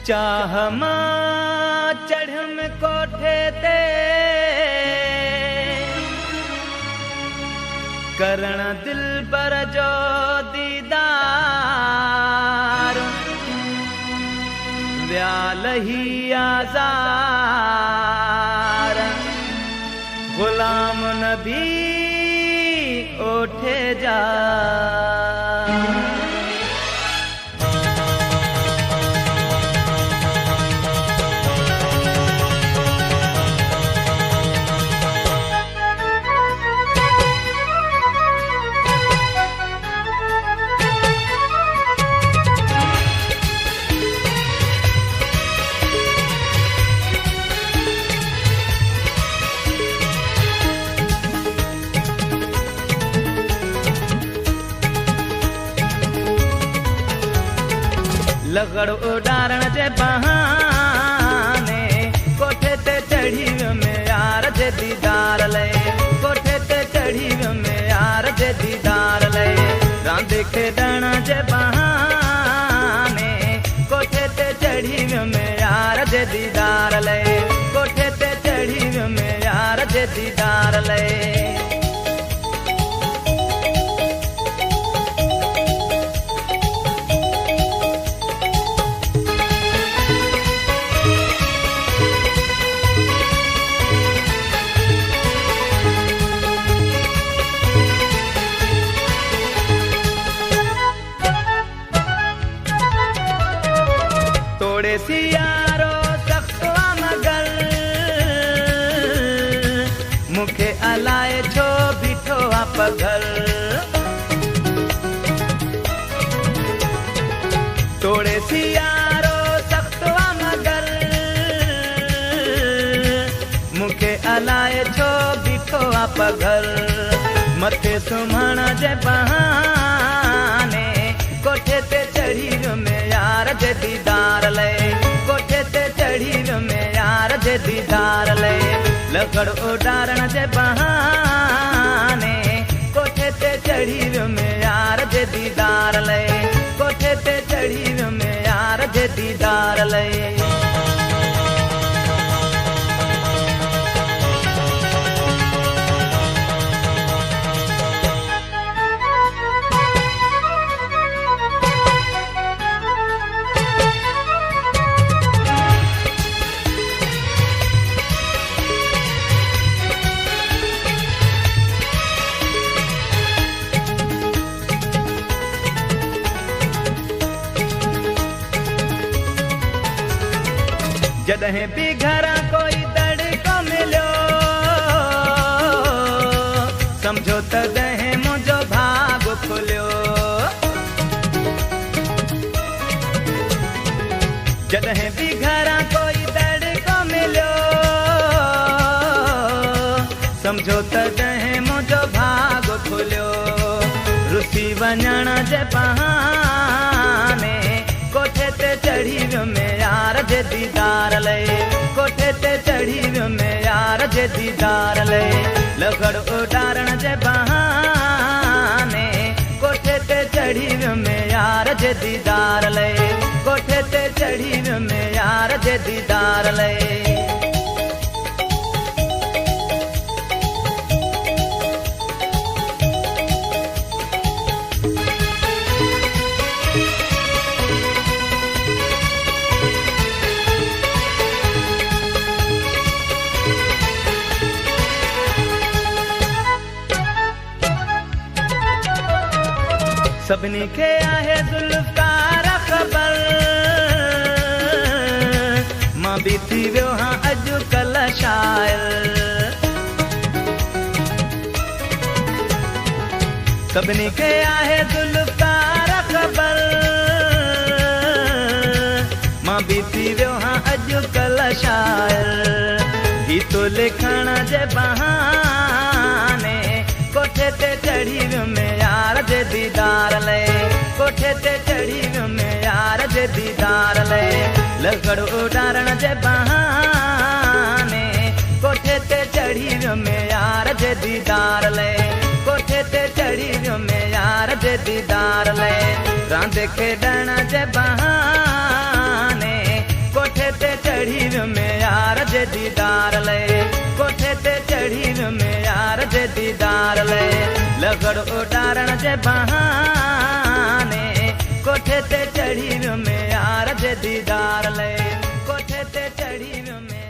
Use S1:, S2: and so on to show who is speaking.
S1: चाह मां चढ़म कोठे ते करण दिल बर जो दीदार व्याल ही आज़ार गुलाम नबी ओठे जा लगड़ उडारण जे बहाने कोठे ते चढ़ी में यार जे दीदार ले कोठे ते चढ़ी में यार जे दीदार ले रांद खेडण जे बहाने कोठे ते चढ़ी में यार जे दीदार ले कोठे ते चढ़ी में यार जे दीदार ले तोड़े सियारो सख्तवा मगर मुखे अलाए छो बिठो आप घर तोड़े सियारो सख्तवा मगर मुखे अलाए छो बिठो आप घर मथे सुमण जे बहाने कोठे ते चढ़ी में यार जे दीदार ले कोठे ते चढ़ी में यार जे दीदार ले लगड़ उडारण जे बहाने कोठे ते चढ़ी में यार जे दीदार ले कोठे ते चढ़ी में यार जे दीदार ले जॾहिं भी घरा कोई दड़को मिलो समझो तॾहिं मुझो भाग खुलियो जॾहिं भी घरा कोई दड़को मिलो समझो तॾहिं मुझो भाग खुलियो रुसी वञण जे बहाने कोठे ते चढ़ी में यार जे दीदार ले कोठे ते चढ़ी में यार जे दीदार ले लगड़ उडारण जे बहाने कोठे ते चढ़ी में यार जे दीदार ले कोठे ते चढ़ी में यार जे दीदार ले सभिनी खे आहे ज़ुल्फ़कार ख़बर मां भी थी वियो हां अॼुकल्ह शाइर सभिनी खे आहे ज़ुल्फ़कार ख़बर मां भी थी वियो हां अॼुकल्ह शाइर गीत लिखण जे बहाने कोठे ते चढ़ी में यार जे दीदार ले कोठे ते चढ़ी में यार जे दीदार ले लगड़ उडारण जे बहाने कोठे ते चढ़ी में यार जे दीदार ले कोठे ते चढ़ी में यार जे दीदार ले रांद खेडण जे बहाने चढ़ी में यार जे दीदार ले, कोठे ते चढ़ी में यार जे दीदार ले, लकड़ उतारण जे बहाने कोठे ते चढ़ी में यार जे दीदार ले, कोठे ते चढ़ी में